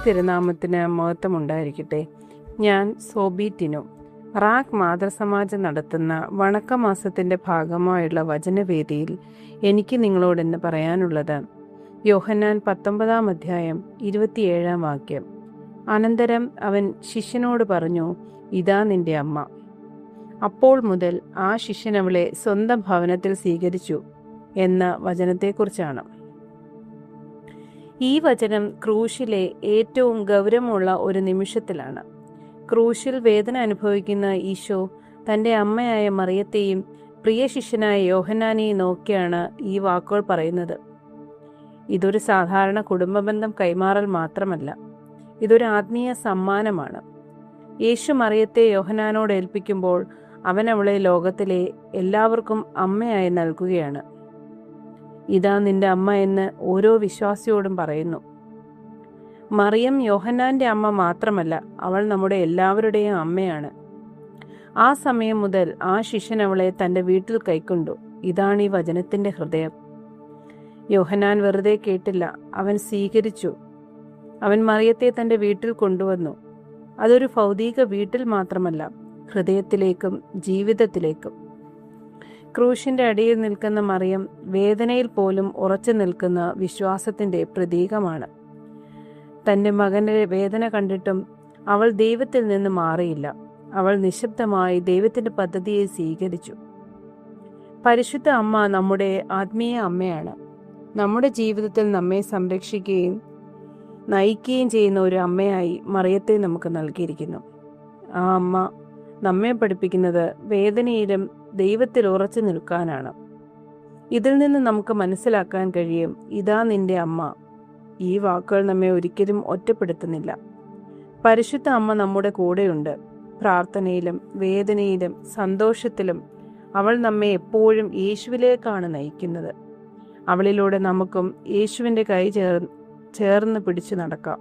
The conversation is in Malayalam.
തിരുനാമത്തിന് മഹത്വമുണ്ടായിരിക്കട്ടെ. ഞാൻ സോബി ടിനു. റാക്ക് മാതൃസമാജം നടത്തുന്ന വണക്കമാസത്തിൻ്റെ ഭാഗമായുള്ള വചനവേദിയിൽ എനിക്ക് നിങ്ങളോട് ഇന്ന് പറയാനുള്ളത് യോഹന്നാൻ 19 അധ്യായം 27 വാക്യം. അനന്തരം അവൻ ശിഷ്യനോട് പറഞ്ഞു, ഇതാ നിന്റെ അമ്മ. അപ്പോൾ മുതൽ ആ ശിഷ്യൻ അവളെ സ്വന്തം ഭവനത്തിൽ സ്വീകരിച്ചു എന്ന വചനത്തെക്കുറിച്ചാണ്. ഈ വചനം ക്രൂശിലെ ഏറ്റവും ഗൗരവമുള്ള ഒരു നിമിഷത്തിലാണ്. ക്രൂശിൽ വേദന അനുഭവിക്കുന്ന ഈശോ തൻ്റെ അമ്മയായ മറിയത്തെയും പ്രിയ ശിഷ്യനായ യോഹന്നാനെയും നോക്കിയാണ് ഈ വാക്കുകൾ പറയുന്നത്. ഇതൊരു സാധാരണ കുടുംബബന്ധം കൈമാറൽ മാത്രമല്ല, ഇതൊരു ആത്മീയ സമ്മാനമാണ്. യേശു മറിയത്തെ യോഹന്നാനോട് ഏൽപ്പിക്കുമ്പോൾ അവൻ അവളെ ലോകത്തിലെ എല്ലാവർക്കും അമ്മയായി നൽകുകയാണ്. ഇതാ നിന്റെ അമ്മ എന്ന് ഓരോ വിശ്വാസിയോടും പറയുന്നു. മറിയം യോഹന്നാന്റെ അമ്മ മാത്രമല്ല, അവൾ നമ്മുടെ എല്ലാവരുടെയും അമ്മയാണ്. ആ സമയം മുതൽ ആ ശിഷ്യൻ അവളെ തൻ്റെ വീട്ടിൽ കൈക്കൊണ്ടു. ഇതാണ് ഈ വചനത്തിൻ്റെ ഹൃദയം. യോഹന്നാൻ വെറുതെ കേട്ടില്ല, അവൻ സ്വീകരിച്ചു. അവൻ മറിയത്തെ തൻ്റെ വീട്ടിൽ കൊണ്ടുവന്നു. അതൊരു ഭൗതിക വീട്ടിൽ മാത്രമല്ല, ഹൃദയത്തിലേക്കും ജീവിതത്തിലേക്കും. ക്രൂശിന്റെ അടിയിൽ നിൽക്കുന്ന മറിയം വേദനയിൽ പോലും ഉറച്ചു നിൽക്കുന്ന വിശ്വാസത്തിന്റെ പ്രതീകമാണ്. തൻ്റെ മകന്റെ വേദന കണ്ടിട്ടും അവൾ ദൈവത്തിൽ നിന്ന് മാറിയില്ല. അവൾ നിശബ്ദമായി ദൈവത്തിന്റെ പദ്ധതിയെ സ്വീകരിച്ചു. പരിശുദ്ധ അമ്മ നമ്മുടെ ആത്മീയ അമ്മയാണ്. നമ്മുടെ ജീവിതത്തിൽ നമ്മെ സംരക്ഷിക്കുകയും നയിക്കുകയും ചെയ്യുന്ന ഒരു അമ്മയായി മറിയത്തെ നമുക്ക് നൽകിയിരിക്കുന്നു. ആ അമ്മ നമ്മെ പഠിപ്പിക്കുന്നത് വേദനയിലും ദൈവത്തിൽ ഉറച്ചു നിൽക്കാനാണ്. ഇതിൽ നിന്ന് നമുക്ക് മനസ്സിലാക്കാൻ കഴിയും, ഇതാ നിന്റെ അമ്മ. ഈ വാക്കുകൾ നമ്മെ ഒരിക്കലും ഒറ്റപ്പെടുത്തുന്നില്ല. പരിശുദ്ധ അമ്മ നമ്മുടെ കൂടെയുണ്ട്. പ്രാർത്ഥനയിലും വേദനയിലും സന്തോഷത്തിലും അവൾ നമ്മെ എപ്പോഴും യേശുവിലേക്കാണ് നയിക്കുന്നത്. അവളിലൂടെ നമുക്കും യേശുവിൻ്റെ കൈ ചേർന്ന് പിടിച്ചു നടക്കാം.